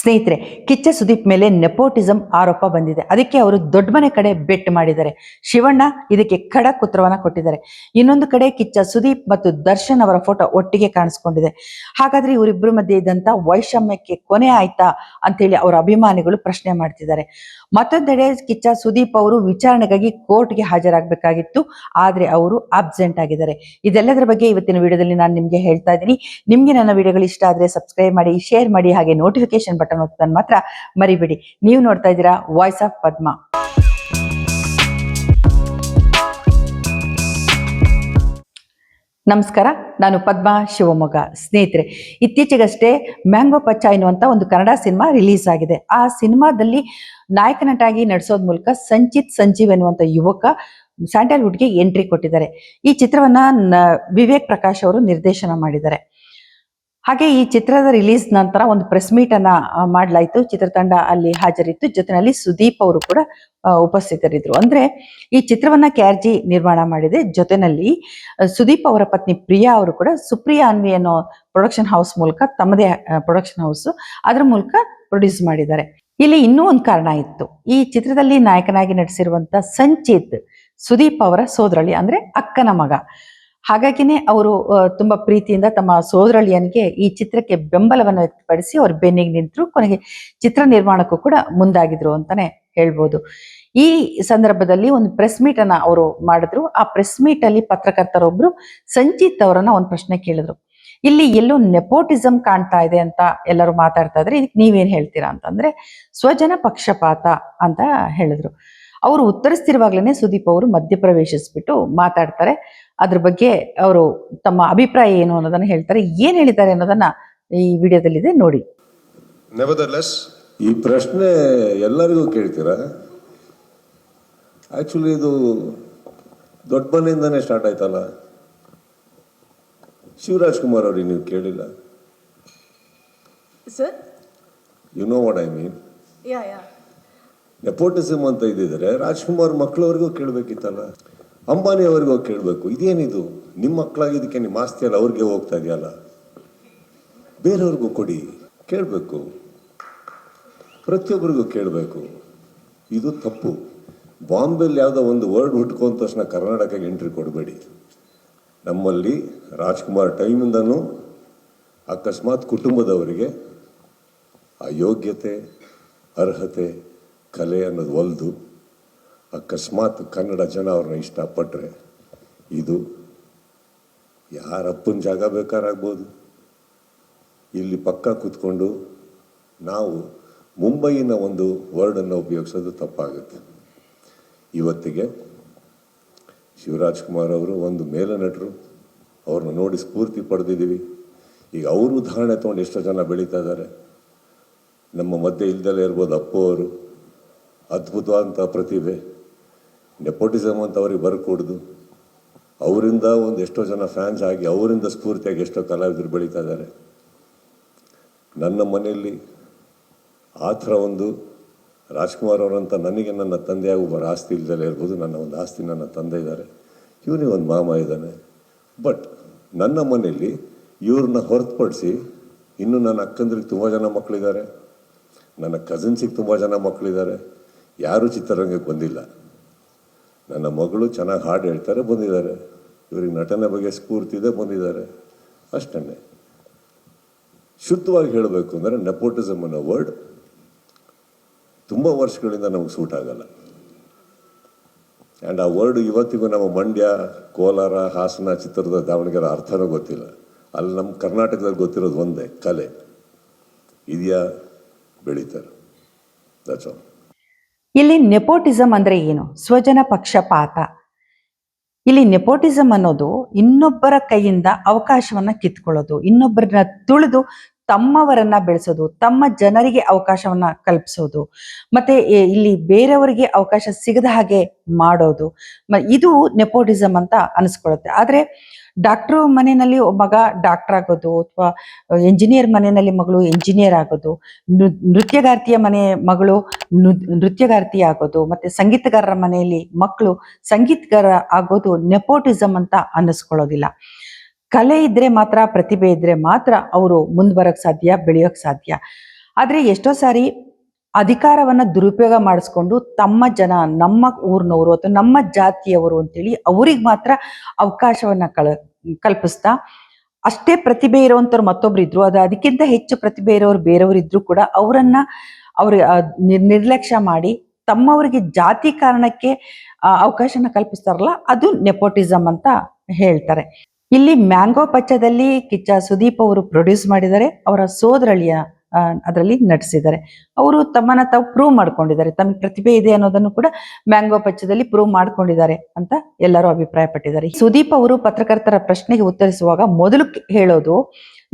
ಸ್ನೇಹಿತರೆ, ಕಿಚ್ಚ ಸುದೀಪ್ ಮೇಲೆ ನೆಪೋಟಿಸಂ ಆರೋಪ ಬಂದಿದೆ. ಅದಕ್ಕೆ ಅವರು ದೊಡ್ಡ ಮನೆ ಕಡೆ ಬೆಟ್ ಮಾಡಿದ್ದಾರೆ. ಶಿವಣ್ಣ ಇದಕ್ಕೆ ಖಡಕ್ ಉತ್ತರವನ್ನ ಕೊಟ್ಟಿದ್ದಾರೆ. ಇನ್ನೊಂದು ಕಡೆ ಕಿಚ್ಚ ಸುದೀಪ್ ಮತ್ತು ದರ್ಶನ್ ಅವರ ಫೋಟೋ ಒಟ್ಟಿಗೆ ಕಾಣಿಸ್ಕೊಂಡಿದೆ. ಹಾಗಾದ್ರೆ ಇವರಿಬ್ಬರ ಮಧ್ಯೆ ಇದ್ದಂತ ವೈಷಮ್ಯಕ್ಕೆ ಕೊನೆ ಆಯ್ತಾ ಅಂತ ಹೇಳಿ ಅವರ ಅಭಿಮಾನಿಗಳು ಪ್ರಶ್ನೆ ಮಾಡ್ತಿದ್ದಾರೆ. ಮತ್ತೊಂದೆಡೆ ಕಿಚ್ಚ ಸುದೀಪ್ ಅವರು ವಿಚಾರಣೆಗಾಗಿ ಕೋರ್ಟ್ಗೆ ಹಾಜರಾಗಬೇಕಾಗಿತ್ತು, ಆದ್ರೆ ಅವರು ಅಬ್ಸೆಂಟ್ ಆಗಿದ್ದಾರೆ. ಇದೆಲ್ಲದರ ಬಗ್ಗೆ ಇವತ್ತಿನ ವಿಡಿಯೋದಲ್ಲಿ ನಾನು ನಿಮ್ಗೆ ಹೇಳ್ತಾ ಇದ್ದೀನಿ. ನಿಮ್ಗೆ ನನ್ನ ವಿಡಿಯೋಗಳು ಇಷ್ಟ ಆದ್ರೆ ಸಬ್ಸ್ಕ್ರೈಬ್ ಮಾಡಿ, ಶೇರ್ ಮಾಡಿ, ಹಾಗೆ ನೋಟಿಫಿಕೇಶನ್ ಬಟನ್ ಒತ್ತೋದನ್ನ ಮಾತ್ರ ಮರಿಬೇಡಿ. ನೀವು ನೋಡ್ತಾ ಇದ್ದೀರಾ ವಾಯ್ಸ್ ಆಫ್ ಪದ್ಮಾ. ನಮಸ್ಕಾರ, ನಾನು ಪದ್ಮಾ ಶಿವಮೊಗ್ಗ. ಸ್ನೇಹಿತರೆ, ಇತ್ತೀಚೆಗಷ್ಟೇ ಮ್ಯಾಂಗೋ ಪಚ್ಚ ಎನ್ನುವಂತ ಒಂದು ಕನ್ನಡ ಸಿನಿಮಾ ರಿಲೀಸ್ ಆಗಿದೆ. ಆ ಸಿನಿಮಾದಲ್ಲಿ ನಾಯಕ ನಟಾಗಿ ನಡೆಸೋದ್ ಮೂಲಕ ಸಂಚಿತ್ ಸಂಜೀವ್ ಎನ್ನುವಂತ ಯುವಕ ಸ್ಯಾಂಡಲ್ವುಡ್ಗೆ ಎಂಟ್ರಿ ಕೊಟ್ಟಿದ್ದಾರೆ. ಈ ಚಿತ್ರವನ್ನ ವಿವೇಕ್ ಪ್ರಕಾಶ್ ಅವರು ನಿರ್ದೇಶನ ಮಾಡಿದ್ದಾರೆ. ಹಾಗೆ ಈ ಚಿತ್ರದ ರಿಲೀಸ್ ನಂತರ ಒಂದು ಪ್ರೆಸ್ ಮೀಟ್ ಅನ್ನ ಮಾಡಲಾಯಿತು. ಚಿತ್ರತಂಡ ಅಲ್ಲಿ ಹಾಜರಿತ್ತು. ಜೊತೆಯಲ್ಲಿ ಸುದೀಪ್ ಅವರು ಕೂಡ ಉಪಸ್ಥಿತರಿದ್ರು. ಅಂದ್ರೆ ಈ ಚಿತ್ರವನ್ನ KRG ನಿರ್ಮಾಣ ಮಾಡಿದೆ. ಜೊತೆಯಲ್ಲಿ ಸುದೀಪ್ ಅವರ ಪತ್ನಿ ಪ್ರಿಯಾ ಅವರು ಕೂಡ ಸುಪ್ರಿಯಾ ಅನ್ವಿ ಅನ್ನೋ ಪ್ರೊಡಕ್ಷನ್ ಹೌಸ್ ಮೂಲಕ, ತಮ್ಮದೇ ಪ್ರೊಡಕ್ಷನ್ ಹೌಸ್, ಅದ್ರ ಮೂಲಕ ಪ್ರೊಡ್ಯೂಸ್ ಮಾಡಿದ್ದಾರೆ. ಇಲ್ಲಿ ಇನ್ನೂ ಒಂದು ಕಾರಣ ಇತ್ತು. ಈ ಚಿತ್ರದಲ್ಲಿ ನಾಯಕನಾಗಿ ನಟಿಸಿರುವಂತ ಸಂಚಿತ್ ಸುದೀಪ್ ಅವರ ಸೋದರಳಿ, ಅಂದ್ರೆ ಅಕ್ಕನ ಮಗ. ಹಾಗಾಗಿನೇ ಅವರು ತುಂಬಾ ಪ್ರೀತಿಯಿಂದ ತಮ್ಮ ಸೋದರಳಿಯನಿಗೆ ಈ ಚಿತ್ರಕ್ಕೆ ಬೆಂಬಲವನ್ನು ವ್ಯಕ್ತಪಡಿಸಿ ಅವ್ರ ಬೆನ್ನಿಗೆ ನಿಂತರು. ಕೊನೆಗೆ ಚಿತ್ರ ನಿರ್ಮಾಣಕ್ಕೂ ಕೂಡ ಮುಂದಾಗಿದ್ರು ಅಂತಾನೆ ಹೇಳ್ಬೋದು. ಈ ಸಂದರ್ಭದಲ್ಲಿ ಒಂದು ಪ್ರೆಸ್ ಮೀಟ್ ಅನ್ನ ಅವರು ಮಾಡಿದ್ರು. ಆ ಪ್ರೆಸ್ ಮೀಟ್ ಅಲ್ಲಿ ಪತ್ರಕರ್ತರೊಬ್ರು ಸಂಚಿತ್ ಅವರನ್ನ ಒಂದು ಪ್ರಶ್ನೆ ಕೇಳಿದ್ರು. ಇಲ್ಲಿ ಎಲ್ಲೋ ನೆಪೋಟಿಸಂ ಕಾಣ್ತಾ ಇದೆ ಅಂತ ಎಲ್ಲರೂ ಮಾತಾಡ್ತಾ ಇದ್ರೆ, ಇದಕ್ಕೆ ನೀವೇನ್ ಹೇಳ್ತೀರಾ ಅಂತಂದ್ರೆ ಸ್ವಜನ ಪಕ್ಷಪಾತ ಅಂತ ಹೇಳಿದ್ರು. ಅವರು ಉತ್ತರಿಸ್ತಿರುವಾಗ್ಲೇನೆ ಸುದೀಪ್ ಅವರು ಮಧ್ಯಪ್ರವೇಶಿಸ್ಬಿಟ್ಟು ಮಾತಾಡ್ತಾರೆ. ಅದ್ರ ಬಗ್ಗೆ ಅವರು ತಮ್ಮ ಅಭಿಪ್ರಾಯ ಏನು ಅನ್ನೋದನ್ನ ಹೇಳ್ತಾರೆ. ಏನ್ ಹೇಳಿದ್ದಾರೆ ಅನ್ನೋದನ್ನ ಈ ವಿಡಿಯೋದಲ್ಲಿದೆ, ನೋಡಿ. ನೆವರ್ದಲೆಸ್, ಈ ಪ್ರಶ್ನೆ ಎಲ್ಲರಿಗೂ ಕೇಳ್ತೀರಾ? ಆಕ್ಚುಲಿ ಇದು ದೊಡ್ಡ ಮನೆಯಿಂದಾನೇ ಸ್ಟಾರ್ಟ್ ಆಯ್ತಲ್ಲ. ಶಿವರಾಜ್ ಕುಮಾರ್ ಅವ್ರಿಗೆ ನೀವು ಕೇಳಿಲ್ಲ? Sir, you know what I mean. Nepotism ಅಂತ ಇದ್ದಿದ್ರೆ ರಾಜ್ಕುಮಾರ್ ಮಕ್ಕಳವ್ರಿಗೂ ಕೇಳಬೇಕಿತ್ತಲ್ಲ, ಅಂಬಾನಿ ಅವ್ರಿಗೂ ಕೇಳಬೇಕು. ಇದೇನಿದು, ನಿಮ್ಮ ಮಕ್ಕಳಾಗಿದ್ದಕ್ಕೆ ನಿಮ್ಮ ಆಸ್ತಿ ಅಲ್ಲ ಅವ್ರಿಗೆ ಹೋಗ್ತಾ ಇದೆಯಲ್ಲ, ಬೇರೆಯವ್ರಿಗೂ ಕೊಡಿ, ಕೇಳಬೇಕು, ಪ್ರತಿಯೊಬ್ಬರಿಗೂ ಕೇಳಬೇಕು. ಇದು ತಪ್ಪು. ಬಾಂಬೆಲಿ ಯಾವುದೋ ಒಂದು ವರ್ಡ್ ಹುಟ್ಕೊಂಡ ತಕ್ಷಣ ಕರ್ನಾಟಕಕ್ಕೆ ಎಂಟ್ರಿ ಕೊಡಬೇಡಿ. ನಮ್ಮಲ್ಲಿ ರಾಜ್ಕುಮಾರ್ ಟೈಮಿಂದನೂ ಅಕಸ್ಮಾತ್ ಕುಟುಂಬದವರಿಗೆ ಆ ಯೋಗ್ಯತೆ, ಅರ್ಹತೆ, ಕಲೆ ಅನ್ನೋದು ಒಲ್ದು ಅಕಸ್ಮಾತ್ ಕನ್ನಡ ಜನ ಅವ್ರನ್ನ ಇಷ್ಟಪಟ್ಟರೆ, ಇದು ಯಾರಪ್ಪನ ಜಾಗ ಬೇಕಾರಾಗ್ಬೋದು. ಇಲ್ಲಿ ಪಕ್ಕ ಕೂತ್ಕೊಂಡು ನಾವು ಮುಂಬೈನ ಒಂದು ವರ್ಡನ್ನು ಉಪಯೋಗಿಸೋದು ತಪ್ಪಾಗುತ್ತೆ. ಇವತ್ತಿಗೆ ಶಿವರಾಜ್ ಕುಮಾರ್ ಅವರು ಒಂದು ಮೇಲ ನಟರು, ಅವ್ರನ್ನ ನೋಡಿ ಸ್ಫೂರ್ತಿ ಪಡೆದಿದ್ದೀವಿ. ಈಗ ಅವರು ಉದಾಹರಣೆ ತೊಗೊಂಡು ಎಷ್ಟೋ ಜನ ಬೆಳೀತಾ ಇದ್ದಾರೆ. ನಮ್ಮ ಮಧ್ಯೆ ಇಲ್ದಲೇ ಇರ್ಬೋದು ಅಪ್ಪು ಅವರು, ಅದ್ಭುತವಾದಂಥ ಪ್ರತಿಭೆ. ನೆಪೋಟಿಸಮ್ ಅಂತ ಅವ್ರಿಗೆ ಬರ್ಕೊಡ್ದು ಅವರಿಂದ ಒಂದು ಎಷ್ಟೋ ಜನ ಫ್ಯಾನ್ಸ್ ಆಗಿ ಅವರಿಂದ ಸ್ಫೂರ್ತಿಯಾಗಿ ಎಷ್ಟೋ ಕಲಾವಿದರು ಬೆಳೀತಾ ಇದ್ದಾರೆ. ನನ್ನ ಮನೆಯಲ್ಲಿ ಆ ಥರ ಒಂದು ರಾಜ್ಕುಮಾರ್ ಅವರಂತ ನನಗೆ ನನ್ನ ತಂದೆಯಾಗಿ ಒಬ್ಬರು ಆಸ್ತಿ ಇಲ್ದಲೇ ಇರ್ಬೋದು. ನನ್ನ ಒಂದು ಆಸ್ತಿ ನನ್ನ ತಂದೆ ಇದ್ದಾರೆ, ಇವನಿಗೆ ಒಂದು ಮಾಮ ಇದ್ದಾನೆ. ಬಟ್ ನನ್ನ ಮನೆಯಲ್ಲಿ ಇವ್ರನ್ನ ಹೊರತುಪಡಿಸಿ ಇನ್ನು ನನ್ನ ಅಕ್ಕಂದ್ರಿಗೆ ತುಂಬ ಜನ ಮಕ್ಕಳಿದ್ದಾರೆ, ನನ್ನ ಕಸಿನ್ಸಿಗೆ ತುಂಬ ಜನ ಮಕ್ಕಳಿದ್ದಾರೆ. ಯಾರೂ ಚಿತ್ರರಂಗಕ್ಕೆ ಬಂದಿಲ್ಲ. ನನ್ನ ಮಗಳು ಚೆನ್ನಾಗಿ ಹಾಡು ಹೇಳ್ತಾರೆ, ಬಂದಿದ್ದಾರೆ. ಇವರಿಗೆ ನಟನೆ ಬಗ್ಗೆ ಸ್ಫೂರ್ತಿ ಇದೆ, ಬಂದಿದ್ದಾರೆ. ಅಷ್ಟೇ. ಶುದ್ಧವಾಗಿ ಹೇಳಬೇಕು ಅಂದರೆ ನೆಪೋಟಿಸಮ್ ಅನ್ನೋ ವರ್ಡ್ ತುಂಬ ವರ್ಷಗಳಿಂದ ನಮಗೆ ಸೂಟ್ ಆಗಲ್ಲ. ಆ್ಯಂಡ್ ಆ ವರ್ಡ್ ಇವತ್ತಿಗೂ ನಮ್ಮ ಮಂಡ್ಯ, ಕೋಲಾರ, ಹಾಸನ, ಚಿತ್ರದುರ್ಗ, ದಾವಣಗೆರೆ ಅರ್ಥನೂ ಗೊತ್ತಿಲ್ಲ. ಅಲ್ಲಿ ನಮ್ಮ ಕರ್ನಾಟಕದಲ್ಲಿ ಗೊತ್ತಿರೋದು ಒಂದೇ, ಕಲೆ ಇದೆಯಾ, ಬೆಳೀತಾರೆ. That's all. ಇಲ್ಲಿ ನೆಪೋಟಿಸಂ ಅಂದ್ರೆ ಏನು? ಸ್ವಜನ ಪಕ್ಷಪಾತ. ಇಲ್ಲಿ ನೆಪೋಟಿಸಂ ಅನ್ನೋದು ಇನ್ನೊಬ್ಬರ ಕೈಯಿಂದ ಅವಕಾಶವನ್ನ ಕಿತ್ಕೊಳ್ಳೋದು, ಇನ್ನೊಬ್ಬರನ್ನ ತುಳಿದು ತಮ್ಮವರನ್ನ ಬೆಳೆಸೋದು, ತಮ್ಮ ಜನರಿಗೆ ಅವಕಾಶವನ್ನ ಕಲ್ಪಿಸೋದು, ಮತ್ತೆ ಇಲ್ಲಿ ಬೇರೆಯವರಿಗೆ ಅವಕಾಶ ಸಿಗದ ಹಾಗೆ ಮಾಡೋದು. ಇದು ನೆಪೋಟಿಸಂ ಅಂತ ಅನಿಸ್ಕೊಳ್ಳುತ್ತೆ. ಆದ್ರೆ ಡಾಕ್ಟ್ರು ಮನೆಯಲ್ಲಿ ಮಗ ಡಾಕ್ಟರ್ ಆಗೋದು, ಅಥವಾ ಎಂಜಿನಿಯರ್ ಮನೆಯಲ್ಲಿ ಮಗಳು ಎಂಜಿನಿಯರ್ ಆಗೋದು, ನೃತ್ಯಗಾರ್ತಿಯ ಮನೆ ಮಗಳು ನೃತ್ಯಗಾರ್ತಿ ಆಗೋದು, ಮತ್ತೆ ಸಂಗೀತಗಾರರ ಮನೆಯಲ್ಲಿ ಮಕ್ಕಳು ಸಂಗೀತಗಾರ ಆಗೋದು ನೆಪೋಟಿಸಂ ಅಂತ ಅನ್ನಿಸ್ಕೊಳ್ಳೋದಿಲ್ಲ. ಕಲೆ ಇದ್ರೆ ಮಾತ್ರ, ಪ್ರತಿಭೆ ಇದ್ರೆ ಮಾತ್ರ ಅವರು ಮುಂದೆ ಬರೋಕ್ ಸಾಧ್ಯ, ಬೆಳೆಯೋಕ್ ಸಾಧ್ಯ. ಆದರೆ ಎಷ್ಟೋ ಸಾರಿ ಅಧಿಕಾರವನ್ನ ದುರುಪಯೋಗ ಮಾಡಿಸ್ಕೊಂಡು ತಮ್ಮ ಜನ, ನಮ್ಮ ಊರಿನವರು ಅಥವಾ ನಮ್ಮ ಜಾತಿಯವರು ಅಂತೇಳಿ ಅವ್ರಿಗೆ ಮಾತ್ರ ಅವಕಾಶವನ್ನ ಕಲ್ಪಿಸ್ತಾ, ಅಷ್ಟೇ ಪ್ರತಿಭೆ ಇರುವಂತವ್ರು ಮತ್ತೊಬ್ರು ಇದ್ರು, ಅದಕ್ಕಿಂತ ಹೆಚ್ಚು ಪ್ರತಿಭೆ ಇರೋರು ಬೇರೆಯವರು ಇದ್ರು ಕೂಡ ಅವರನ್ನ ನಿರ್ಲಕ್ಷ್ಯ ಮಾಡಿ ತಮ್ಮವರಿಗೆ ಜಾತಿ ಕಾರಣಕ್ಕೆ ಅವಕಾಶನ ಕಲ್ಪಿಸ್ತಾರಲ್ಲ, ಅದು ನೆಪೋಟಿಸಮ್ ಅಂತ ಹೇಳ್ತಾರೆ. ಇಲ್ಲಿ ಮ್ಯಾಂಗೋ ಪಚ್ಚದಲ್ಲಿ ಕಿಚ್ಚ ಸುದೀಪ್ ಅವರು ಪ್ರೊಡ್ಯೂಸ್ ಮಾಡಿದ್ದಾರೆ, ಅವರ ಸೋದರಳಿಯ ಅದರಲ್ಲಿ ನಟಿಸಿದ್ದಾರೆ. ಅವರು ತಮ್ಮನ್ನ ತಾವು ಪ್ರೂವ್ ಮಾಡ್ಕೊಂಡಿದ್ದಾರೆ, ತಮಗೆ ಪ್ರತಿಭೆ ಇದೆ ಅನ್ನೋದನ್ನು ಕೂಡ ಮ್ಯಾಂಗೋ ಪಚ್ಚದಲ್ಲಿ ಪ್ರೂವ್ ಮಾಡ್ಕೊಂಡಿದ್ದಾರೆ ಅಂತ ಎಲ್ಲರೂ ಅಭಿಪ್ರಾಯ ಪಟ್ಟಿದ್ದಾರೆ. ಸುದೀಪ್ ಅವರು ಪತ್ರಕರ್ತರ ಪ್ರಶ್ನೆಗೆ ಉತ್ತರಿಸುವಾಗ ಮೊದಲು ಹೇಳೋದು,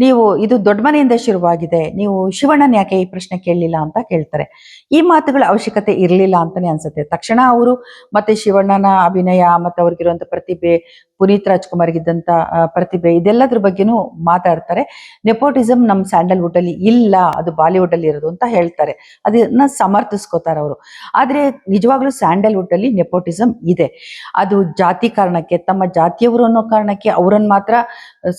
ನೀವು ಇದು ದೊಡ್ಡ ಮನೆಯಿಂದ ಶುರುವಾಗಿದೆ, ನೀವು ಶಿವಣ್ಣನ ಯಾಕೆ ಈ ಪ್ರಶ್ನೆ ಕೇಳಲಿಲ್ಲ ಅಂತ ಕೇಳ್ತಾರೆ. ಈ ಮಾತುಗಳ ಅವಶ್ಯಕತೆ ಇರಲಿಲ್ಲ ಅಂತಾನೆ ಅನ್ಸುತ್ತೆ. ತಕ್ಷಣ ಅವರು ಮತ್ತೆ ಶಿವಣ್ಣನ ಅಭಿನಯ ಮತ್ತೆ ಅವ್ರಿಗಿರುವಂತ ಪ್ರತಿಭೆ, ಪುನೀತ್ ರಾಜ್ಕುಮಾರ್ಗಿದ್ದಂತ ಪ್ರತಿಭೆ, ಇದೆಲ್ಲದ್ರ ಬಗ್ಗೆನೂ ಮಾತಾಡ್ತಾರೆ. ನೆಪೋಟಿಸಮ್ ನಮ್ಮ ಸ್ಯಾಂಡಲ್ವುಡ್ ಅಲ್ಲಿ ಇಲ್ಲ, ಅದು ಬಾಲಿವುಡ್ ಅಲ್ಲಿ ಇರೋದು ಅಂತ ಹೇಳ್ತಾರೆ. ಅದನ್ನ ಸಮರ್ಥಿಸ್ಕೋತಾರೆ ಅವರು. ಆದ್ರೆ ನಿಜವಾಗ್ಲೂ ಸ್ಯಾಂಡಲ್ವುಡ್ ಅಲ್ಲಿ ನೆಪೋಟಿಸಮ್ ಇದೆ. ಅದು ಜಾತಿ ಕಾರಣಕ್ಕೆ, ತಮ್ಮ ಜಾತಿಯವರು ಅನ್ನೋ ಕಾರಣಕ್ಕೆ ಅವರನ್ನ ಮಾತ್ರ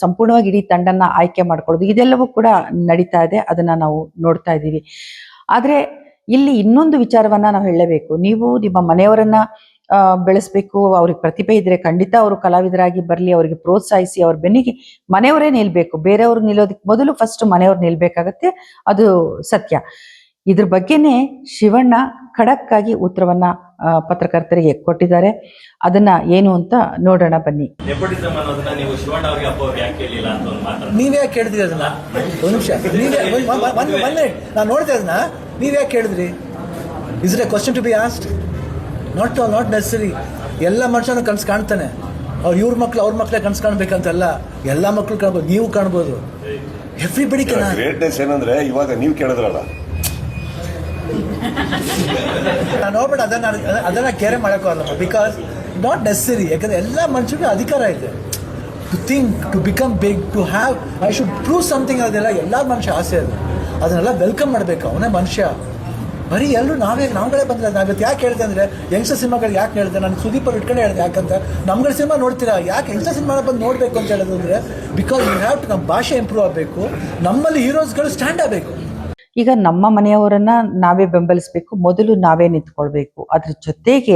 ಸಂಪೂರ್ಣವಾಗಿ ಇಡೀ ತಂಡನ್ನ ಆಯ್ಕೆ ಮಾಡ್ಕೊಳ್ಳೋದು, ಇದೆಲ್ಲವೂ ಕೂಡ ನಡೀತಾ ಇದೆ. ಅದನ್ನ ನಾವು ನೋಡ್ತಾ ಇದ್ದೀವಿ. ಆದ್ರೆ ಇಲ್ಲಿ ಇನ್ನೊಂದು ವಿಚಾರವನ್ನ ನಾವು ಹೇಳಲೇಬೇಕು. ನೀವು ನಿಮ್ಮ ಮನೆಯವರನ್ನ ಬೆಳೆಸ್ಬೇಕು, ಅವ್ರಿಗೆ ಪ್ರತಿಭೆ ಇದ್ರೆ ಖಂಡಿತ ಅವರು ಕಲಾವಿದರಾಗಿ ಬರ್ಲಿ, ಅವರಿಗೆ ಪ್ರೋತ್ಸಾಹಿಸಿ, ಅವ್ರ ಬೆನ್ನಿಗೆ ಮನೆಯವರೇ ನಿಲ್ಬೇಕು. ಬೇರೆಯವ್ರು ನಿಲ್ಲೋದಕ್ಕೆ ಮೊದಲು ಫಸ್ಟ್ ಮನೆಯವ್ರು ನಿಲ್ಬೇಕಾಗತ್ತೆ, ಅದು ಸತ್ಯ. ಇದ್ರ ಬಗ್ಗೆನೆ ಶಿವಣ್ಣ ಖಡಕ್ ಆಗಿ ಉತ್ತರವನ್ನ ಪತ್ರಕರ್ತರಿಗೆ ಕೊಟ್ಟಿದ್ದಾರೆ. ಅದನ್ನ ಏನು ಅಂತ ನೋಡೋಣ ಬನ್ನಿ. ನೀವೇ ಕೇಳಿದ್ರಿ ಅದನ್ನ? ಒಂದು ನಿಮಿಷ, ನಾನು ನೋಡ್ದೆ ಅದನ್ನ. ನೀವೇ ಕೇಳಿದ್ರಿ? Is it a question to be asked? Not necessary. ಎಲ್ಲ ಮನುಷ್ಯನು ಕನ್ಸು ಕಾಣ್ತಾನೆ. ಇವ್ರ ಮಕ್ಳು ಅವ್ರ ಮಕ್ಳೇ ಕನ್ಸು ಕಾಣ್ಬೇಕಂತಲ್ಲ, ಎಲ್ಲ ಮಕ್ಳು ಕಾಣ್ಬೋದು, ನೀವು ಕಾಣ್ಬೋದು. ಎವ್ರಿಬಡಿ ಗ್ರೇಟ್ನೆಸ್ ಏನಂದ್ರೆ ಇವಾಗ ನೀವು ಕೇಳಿದ್ರಲ್ಲ, ನಾನು ನೋಡ್ಬೇಡ ಅದನ್ನ ಕೇರೆ ಮಾಡೋಕ್ಕಾಗಲ್ಲ. Because not necessary. ಯಾಕಂದ್ರೆ ಎಲ್ಲ ಮನುಷ್ಯನಿಗೆ ಅಧಿಕಾರ ಇದೆ. To think, to become big, to have, I should prove something, ಅದೆಲ್ಲ ಎಲ್ಲ ಮನುಷ್ಯ ಆಸೆ ಅದು. ಅದನ್ನೆಲ್ಲ ವೆಲ್ಕಮ್ ಮಾಡಬೇಕು, ಅವನೇ ಮನುಷ್ಯ. ಬರೀ ಎಲ್ಲರೂ ನಾವುಗಳೇ ಬಂದ್ರೆ ನಾವಿತ್ತು ಯಾಕೆ ಹೇಳಿದೆ ಅಂದರೆ, ಯಂಗ್ಸ್ಟರ್ ಸಿನಿಮಾಗಳು ಯಾಕೆ ಹೇಳಿದೆ? ನಾನು ಸುದೀಪ್ ಅವ್ರು ಇಟ್ಕೊಂಡೆ ಹೇಳಿದೆ. ಯಾಕಂತ ನಮ್ಗಳ ಸಿನಿಮಾ ನೋಡ್ತೀರಾ, ಯಾಕೆ ಯಂಗ್ಸ್ಟರ್ ಸಿನಿಮಾ ಬಂದು ನೋಡಬೇಕು ಅಂತ ಹೇಳೋದು ಅಂದರೆ, ಬಿಕಾಸ್ ಯು ಹ್ಯಾವ್ ಟು, ನಮ್ಮ ಭಾಷೆ ಇಂಪ್ರೂವ್ ಆಗಬೇಕು, ನಮ್ಮಲ್ಲಿ ಹೀರೋಸ್ಗಳು ಸ್ಟ್ಯಾಂಡ್ ಆಗಬೇಕು. ಈಗ ನಮ್ಮ ಮನೆಯವರನ್ನ ನಾವೇ ಬೆಂಬಲಿಸಬೇಕು, ಮೊದಲು ನಾವೇ ನಿಂತ್ಕೊಳ್ಬೇಕು. ಅದ್ರ ಜೊತೆಗೆ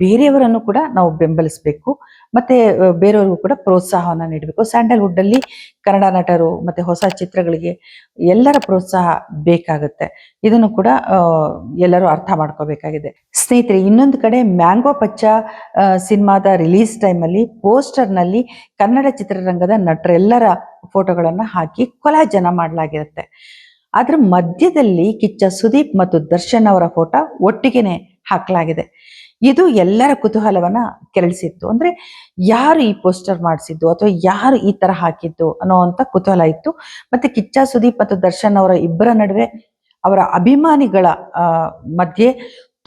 ಬೇರೆಯವರನ್ನು ಕೂಡ ನಾವು ಬೆಂಬಲಿಸಬೇಕು, ಮತ್ತೆ ಬೇರೆಯವ್ರಿಗೂ ಕೂಡ ಪ್ರೋತ್ಸಾಹವನ್ನ ನೀಡಬೇಕು. ಸ್ಯಾಂಡಲ್ವುಡ್ ಅಲ್ಲಿ ಕನ್ನಡ ನಟರು ಮತ್ತೆ ಹೊಸ ಚಿತ್ರಗಳಿಗೆ ಎಲ್ಲರ ಪ್ರೋತ್ಸಾಹ ಬೇಕಾಗುತ್ತೆ. ಇದನ್ನು ಕೂಡ ಎಲ್ಲರೂ ಅರ್ಥ ಮಾಡ್ಕೋಬೇಕಾಗಿದೆ. ಸ್ನೇಹಿತರೆ, ಇನ್ನೊಂದು ಕಡೆ ಮ್ಯಾಂಗೋ ಪಚ್ಚ ಸಿನಿಮಾದ ರಿಲೀಸ್ ಟೈಮಲ್ಲಿ ಪೋಸ್ಟರ್ನಲ್ಲಿ ಕನ್ನಡ ಚಿತ್ರರಂಗದ ನಟರೆಲ್ಲರ ಫೋಟೋಗಳನ್ನ ಹಾಕಿ ಕೊಲಾಜನ ಮಾಡಲಾಗಿರುತ್ತೆ. ಅದ್ರ ಮಧ್ಯದಲ್ಲಿ ಕಿಚ್ಚ ಸುದೀಪ್ ಮತ್ತು ದರ್ಶನ್ ಅವರ ಫೋಟೋ ಒಟ್ಟಿಗೆನೆ ಹಾಕಲಾಗಿದೆ. ಇದು ಎಲ್ಲರ ಕುತೂಹಲವನ್ನ ಕೆರಳಿಸಿತ್ತು. ಅಂದ್ರೆ ಯಾರು ಈ ಪೋಸ್ಟರ್ ಮಾಡಿಸಿದ್ದು ಅಥವಾ ಯಾರು ಈ ತರ ಹಾಕಿದ್ದು ಅನ್ನೋವಂಥ ಕುತೂಹಲ ಇತ್ತು. ಮತ್ತೆ ಕಿಚ್ಚ ಸುದೀಪ್ ಮತ್ತು ದರ್ಶನ್ ಅವರ ಇಬ್ಬರ ನಡುವೆ ಅವರ ಅಭಿಮಾನಿಗಳ ಮಧ್ಯೆ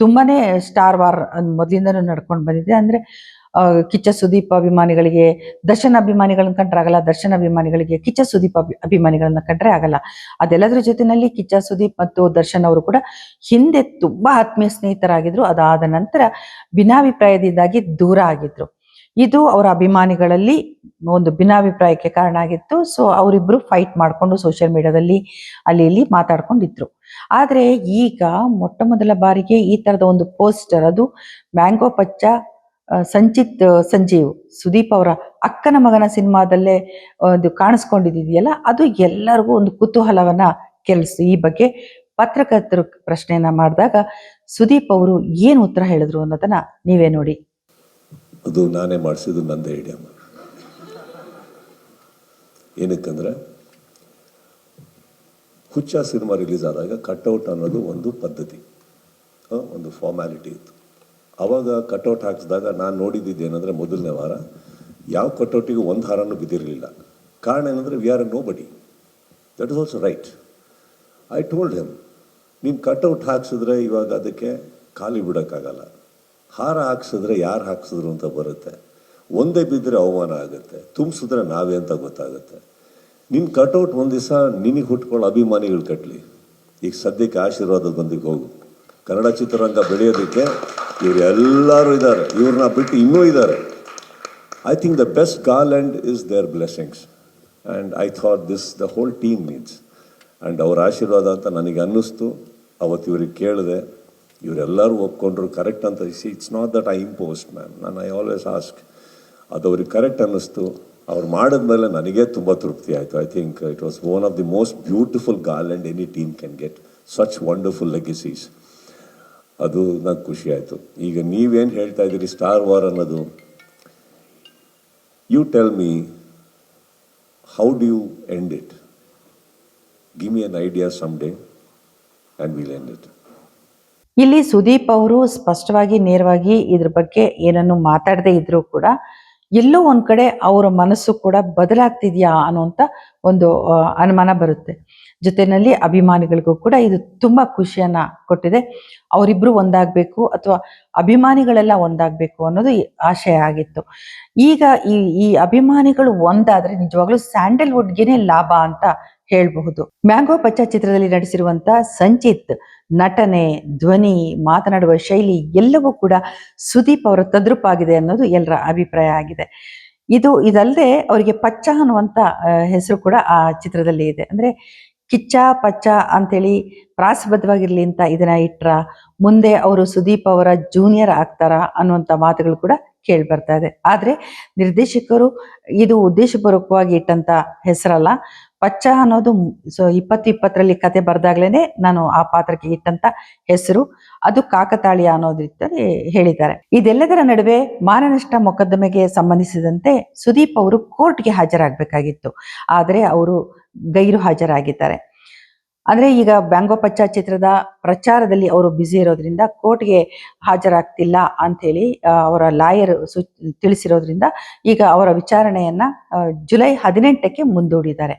ತುಂಬಾನೇ ಸ್ಟಾರ್ ವಾರ್ ಮೊದಲಿಂದನೂ ನಡ್ಕೊಂಡು ಬಂದಿದೆ. ಅಂದ್ರೆ ಕಿಚ್ಚ ಸುದೀಪ್ ಅಭಿಮಾನಿಗಳಿಗೆ ದರ್ಶನ್ ಅಭಿಮಾನಿಗಳನ್ನ ಕಂಡ್ರೆ ಆಗಲ್ಲ, ದರ್ಶನ್ ಅಭಿಮಾನಿಗಳಿಗೆ ಕಿಚ್ಚ ಸುದೀಪ್ ಅಭಿಮಾನಿಗಳನ್ನ ಕಂಡ್ರೆ ಆಗಲ್ಲ. ಅದೆಲ್ಲದ್ರ ಜೊತೆನಲ್ಲಿ ಕಿಚ್ಚ ಸುದೀಪ್ ಮತ್ತು ದರ್ಶನ್ ಅವರು ಕೂಡ ಹಿಂದೆ ತುಂಬಾ ಆತ್ಮೀಯ ಸ್ನೇಹಿತರಾಗಿದ್ರು. ಅದಾದ ನಂತರ ಭಿನ್ನಾಭಿಪ್ರಾಯದಿಂದಾಗಿ ದೂರ ಆಗಿದ್ರು. ಇದು ಅವರ ಅಭಿಮಾನಿಗಳಲ್ಲಿ ಒಂದು ಭಿನ್ನಾಭಿಪ್ರಾಯಕ್ಕೆ ಕಾರಣ ಆಗಿತ್ತು. ಸೊ ಅವರಿಬ್ರು ಫೈಟ್ ಮಾಡ್ಕೊಂಡು ಸೋಷಿಯಲ್ ಮೀಡಿಯಾದಲ್ಲಿ ಅಲ್ಲಿ ಇಲ್ಲಿ ಮಾತಾಡ್ಕೊಂಡಿದ್ರು. ಆದ್ರೆ ಈಗ ಮೊಟ್ಟ ಮೊದಲ ಬಾರಿಗೆ ಈ ತರದ ಒಂದು ಪೋಸ್ಟರ್, ಅದು ಮ್ಯಾಂಗೋ ಪಚ್ಚ ಸಂಚಿತ್ ಸಂಜೀವ್, ಸುದೀಪ್ ಅವರ ಅಕ್ಕನ ಮಗನ ಸಿನಿಮಾದಲ್ಲೇ ಒಂದು ಕಾಣಿಸ್ಕೊಂಡಿದೆಯಲ್ಲ, ಅದು ಎಲ್ಲರಿಗೂ ಒಂದು ಕುತೂಹಲವನ್ನ ಕೆರಳಿಸ್ತು. ಈ ಬಗ್ಗೆ ಪತ್ರಕರ್ತರು ಪ್ರಶ್ನೆಯನ್ನ ಮಾಡಿದಾಗ ಸುದೀಪ್ ಅವರು ಏನು ಉತ್ತರ ಹೇಳಿದ್ರು ಅನ್ನೋದನ್ನ ನೀವೇ ನೋಡಿ. ಅದು ನಾನೇ ಮಾಡಿಸಿದ್ದು, ನಂದೇ ಐಡಿಯಾ. ಏನಕ್ಕಂದ್ರೆ ಹುಚ್ಚ ಸಿನಿಮಾ ರಿಲೀಸ್ ಆದಾಗ ಕಟ್ಔಟ್ ಅನ್ನೋದು ಒಂದು ಪದ್ಧತಿ, ಒಂದು ಫಾರ್ಮ್ಯಾಲಿಟಿ ಇತ್ತು. ಆವಾಗ ಕಟ್ಔಟ್ ಹಾಕಿಸಿದಾಗ ನಾನು ನೋಡಿದ್ದೇನೆಂದರೆ, ಮೊದಲನೇ ವಾರ ಯಾವ ಕಟ್ಔಟಿಗೂ ಒಂದು ಹಾರನೂ ಬಿದ್ದಿರಲಿಲ್ಲ. ಕಾರಣ ಏನಂದರೆ, ವಿ ಆರ್ ನೋ ಬಡಿ, that is also right. I told him, ನೀನು ಕಟ್ಔಟ್ ಹಾಕ್ಸಿದ್ರೆ ಇವಾಗ ಅದಕ್ಕೆ ಖಾಲಿ ಬಿಡೋಕ್ಕಾಗಲ್ಲ. ಹಾರ ಹಾಕ್ಸಿದ್ರೆ ಯಾರು ಹಾಕ್ಸಿದ್ರು ಅಂತ ಬರುತ್ತೆ. ಒಂದೇ ಬಿದ್ದರೆ ಅವಮಾನ ಆಗುತ್ತೆ, ತುಂಬಿಸಿದ್ರೆ ನಾವೇ ಅಂತ ಗೊತ್ತಾಗುತ್ತೆ. ನಿನ್ನ ಕಟ್ಔಟ್ ಒಂದು ದಿವಸ ನಿನಗೆ ಹುಟ್ಕೊಳ್ಳೋ ಅಭಿಮಾನಿಗಳು ಕಟ್ಟಲಿ. ಈಗ ಸದ್ಯಕ್ಕೆ ಆಶೀರ್ವಾದದ ಬಂದಿಗೆ ಹೋಗು. ಕನ್ನಡ ಚಿತ್ರರಂಗ ಬೆಳೆಯೋದಕ್ಕೆ ಇವರು ಎಲ್ಲರೂ ಇದ್ದಾರೆ, ಇವ್ರನ್ನ ಬಿಟ್ಟು ಇನ್ನೂ ಇದ್ದಾರೆ. I think the best garland is their blessings, and I thought this the whole team needs. And ಅವ್ರ ಆಶೀರ್ವಾದ ಅಂತ ನನಗೆ ಅನ್ನಿಸ್ತು. ಅವತ್ತು ಇವ್ರಿಗೆ ಕೇಳಿದೆ, ಇವರೆಲ್ಲರೂ ಒಪ್ಕೊಂಡ್ರು ಕರೆಕ್ಟ್ ಅಂತ. It's not that I imposed man, ನಾನು ಐ ಆಲ್ವೇಸ್ ಆಸ್ಕ್. ಅದು ಅವ್ರಿಗೆ ಕರೆಕ್ಟ್ ಅನ್ನಿಸ್ತು. ಅವ್ರು ಮಾಡಿದ್ಮೇಲೆ ನನಗೆ ತುಂಬ ತೃಪ್ತಿ ಆಯಿತು. I think it was one of the most beautiful garland any team can get, such wonderful legacies. ಅದು ನಂಗೆ ಖುಷಿ ಆಯಿತು. ಈಗ ನೀವೇನು ಹೇಳ್ತಾ ಇದ್ದೀರಿ ಸ್ಟಾರ್ ವಾರ್ ಅನ್ನೋದು, you tell me, how do you end it? Give me an idea some day and will end it. ಇಲ್ಲಿ ಸುದೀಪ್ ಅವರು ಸ್ಪಷ್ಟವಾಗಿ ನೇರವಾಗಿ ಇದ್ರ ಬಗ್ಗೆ ಏನನ್ನು ಮಾತಾಡದೇ ಇದ್ರೂ ಕೂಡ ಎಲ್ಲೋ ಒಂದ್ ಕಡೆ ಅವರ ಮನಸ್ಸು ಕೂಡ ಬದಲಾಗ್ತಿದ್ಯಾ ಅನ್ನುವಂಥ ಒಂದು ಅನುಮಾನ ಬರುತ್ತೆ. ಜೊತೆಯಲ್ಲಿ ಅಭಿಮಾನಿಗಳಿಗೂ ಕೂಡ ಇದು ತುಂಬಾ ಖುಷಿಯನ್ನ ಕೊಟ್ಟಿದೆ. ಅವರಿಬ್ರು ಒಂದಾಗಬೇಕು ಅಥವಾ ಅಭಿಮಾನಿಗಳೆಲ್ಲ ಒಂದಾಗಬೇಕು ಅನ್ನೋದು ಆಶಯ ಆಗಿತ್ತು. ಈಗ ಈ ಅಭಿಮಾನಿಗಳು ಒಂದಾದ್ರೆ ನಿಜವಾಗ್ಲೂ ಸ್ಯಾಂಡಲ್ವುಡ್ಗೆನೆ ಲಾಭ ಅಂತ ಹೇಳಬಹುದು. ಮ್ಯಾಂಗೋ ಪಚ್ಚ ಚಿತ್ರದಲ್ಲಿ ನಟಿಸಿರುವಂತ ಸಂಚಿತ್ ನಟನೆ, ಧ್ವನಿ, ಮಾತನಾಡುವ ಶೈಲಿ ಎಲ್ಲವೂ ಕೂಡ ಸುದೀಪ್ ಅವರ ತದ್ರೂಪಾಗಿದೆ ಅನ್ನೋದು ಎಲ್ಲರ ಅಭಿಪ್ರಾಯ ಆಗಿದೆ. ಇದಲ್ಲದೆ ಅವರಿಗೆ ಪಚ್ಚ ಅನ್ನುವಂತ ಹೆಸರು ಕೂಡ ಆ ಚಿತ್ರದಲ್ಲಿ ಇದೆ. ಅಂದ್ರೆ ಕಿಚ್ಚ ಪಚ್ಚ ಅಂತೇಳಿ ಪ್ರಾಸಬದ್ಧವಾಗಿರ್ಲಿ ಅಂತ ಇದನ್ನ ಇಟ್ರ, ಮುಂದೆ ಅವರು ಸುದೀಪ್ ಅವರ ಜೂನಿಯರ್ ಆಗ್ತಾರ ಅನ್ನುವಂಥ ಮಾತುಗಳು ಕೂಡ ಕೇಳಿ ಬರ್ತಾ ಇದೆ. ಆದ್ರೆ ನಿರ್ದೇಶಕರು ಇದು ಉದ್ದೇಶಪೂರ್ವಕವಾಗಿ ಇಟ್ಟಂತ ಹೆಸರಲ್ಲ. ಪಚ್ಚ ಅನ್ನೋದು 2020ರಲ್ಲಿ ಕತೆ ಬರ್ದಾಗ್ಲೇನೆ ನಾನು ಆ ಪಾತ್ರಕ್ಕೆ ಇಟ್ಟಂತ ಹೆಸರು. ಅದು ಕಾಕತಾಳೀಯ ಅನ್ನೋದು ಹೇಳಿದ್ದಾರೆ. ಇದೆಲ್ಲದರ ನಡುವೆ ಮಾನನಷ್ಟ ಮೊಕದ್ದಮೆಗೆ ಸಂಬಂಧಿಸಿದಂತೆ ಸುದೀಪ್ ಅವರು ಕೋರ್ಟ್ಗೆ ಹಾಜರಾಗಬೇಕಾಗಿತ್ತು. ಆದ್ರೆ ಅವರು ಗೈರು ಹಾಜರಾಗಿದ್ದಾರೆ. ಅಂದ್ರೆ ಈಗ ಬ್ಯಾಂಗೋ ಪಚ್ಚ ಚಿತ್ರದ ಪ್ರಚಾರದಲ್ಲಿ ಅವರು ಬ್ಯುಸಿ ಇರೋದ್ರಿಂದ ಕೋರ್ಟ್ಗೆ ಹಾಜರಾಗ್ತಿಲ್ಲ ಅಂತ ಹೇಳಿ ಅವರ ಲಾಯರ್ ತಿಳಿಸಿರೋದ್ರಿಂದ ಈಗ ಅವರ ವಿಚಾರಣೆಯನ್ನ ಜುಲೈ 18ಕ್ಕೆ ಮುಂದೂಡಿದ್ದಾರೆ.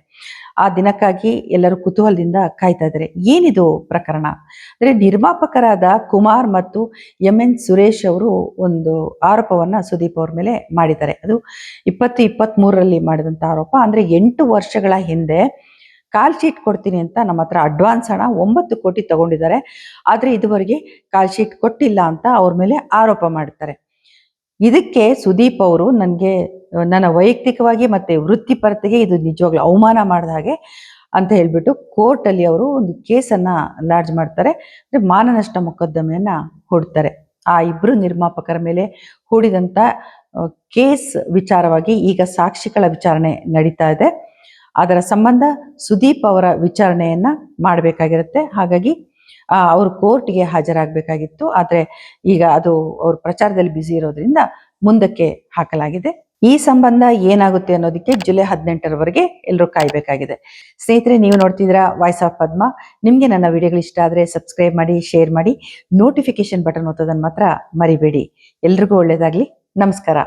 ಆ ದಿನಕ್ಕಾಗಿ ಎಲ್ಲರೂ ಕುತೂಹಲದಿಂದ ಕಾಯ್ತಾ ಇದ್ದಾರೆ. ಏನಿದು ಪ್ರಕರಣ ಅಂದ್ರೆ, ನಿರ್ಮಾಪಕರಾದ ಕುಮಾರ್ ಮತ್ತು MN ಸುರೇಶ್ ಅವರು ಒಂದು ಆರೋಪವನ್ನ ಸುದೀಪ್ ಅವ್ರ ಮೇಲೆ ಮಾಡಿದ್ದಾರೆ. ಅದು 2023ರಲ್ಲಿ ಮಾಡಿದಂತ ಆರೋಪ. ಅಂದ್ರೆ 8 ವರ್ಷಗಳ ಹಿಂದೆ ಕಾಲ್ ಶೀಟ್ ಕೊಡ್ತೀನಿ ಅಂತ ನಮ್ಮ ಹತ್ರ ಅಡ್ವಾನ್ಸ್ ಹಣ 9 ಕೋಟಿ ತಗೊಂಡಿದ್ದಾರೆ. ಆದ್ರೆ ಇದುವರೆಗೆ ಕಾಲ್ ಶೀಟ್ ಕೊಟ್ಟಿಲ್ಲ ಅಂತ ಅವ್ರ ಮೇಲೆ ಆರೋಪ ಮಾಡ್ತಾರೆ. ಇದಕ್ಕೆ ಸುದೀಪ್ ಅವರು ನನ್ನ ವೈಯಕ್ತಿಕವಾಗಿ ಮತ್ತೆ ವೃತ್ತಿಪರತೆಗೆ ಇದು ನಿಜವಾಗ್ಲೂ ಅವಮಾನ ಮಾಡಿದ ಹಾಗೆ ಅಂತ ಹೇಳ್ಬಿಟ್ಟು ಕೋರ್ಟ್ ಅಲ್ಲಿ ಅವರು ಒಂದು ಕೇಸನ್ನ ಲಾಡ್ಜ್ ಮಾಡ್ತಾರೆ. ಅಂದ್ರೆ ಮಾನನಷ್ಟ ಮೊಕದ್ದಮೆಯನ್ನ ಹೂಡ್ತಾರೆ. ಆ ಇಬ್ರು ನಿರ್ಮಾಪಕರ ಮೇಲೆ ಹೂಡಿದಂತ ಕೇಸ್ ವಿಚಾರವಾಗಿ ಈಗ ಸಾಕ್ಷಿಗಳ ವಿಚಾರಣೆ ನಡೀತಾ ಇದೆ. ಅದರ ಸಂಬಂಧ ಸುದೀಪ್ ಅವರ ವಿಚಾರಣೆಯನ್ನ ಮಾಡಬೇಕಾಗಿರುತ್ತೆ. ಹಾಗಾಗಿ ಅವರು ಕೋರ್ಟ್ಗೆ ಹಾಜರಾಗಬೇಕಾಗಿತ್ತು. ಆದ್ರೆ ಈಗ ಅದು ಅವ್ರ ಪ್ರಚಾರದಲ್ಲಿ ಬ್ಯುಸಿ ಇರೋದ್ರಿಂದ ಮುಂದಕ್ಕೆ ಹಾಕಲಾಗಿದೆ. ಈ ಸಂಬಂಧ ಏನಾಗುತ್ತೆ ಅನ್ನೋದಕ್ಕೆ ಜುಲೈ 18ರವರೆಗೆ ಎಲ್ಲರೂ ಕಾಯ್ಬೇಕಾಗಿದೆ. ಸ್ನೇಹಿತರೆ, ನೀವು ನೋಡ್ತಿದ್ದೀರಾ ವಾಯ್ಸ್ ಆಫ್ ಪದ್ಮ. ನಿಮ್ಗೆ ನನ್ನ ವಿಡಿಯೋಗಳು ಇಷ್ಟ ಆದ್ರೆ ಸಬ್ಸ್ಕ್ರೈಬ್ ಮಾಡಿ, ಶೇರ್ ಮಾಡಿ, ನೋಟಿಫಿಕೇಶನ್ ಬಟನ್ ಒತ್ತೋದನ್ನ ಮಾತ್ರ ಮರಿಬೇಡಿ. ಎಲ್ರಿಗೂ ಒಳ್ಳೇದಾಗ್ಲಿ. ನಮಸ್ಕಾರ.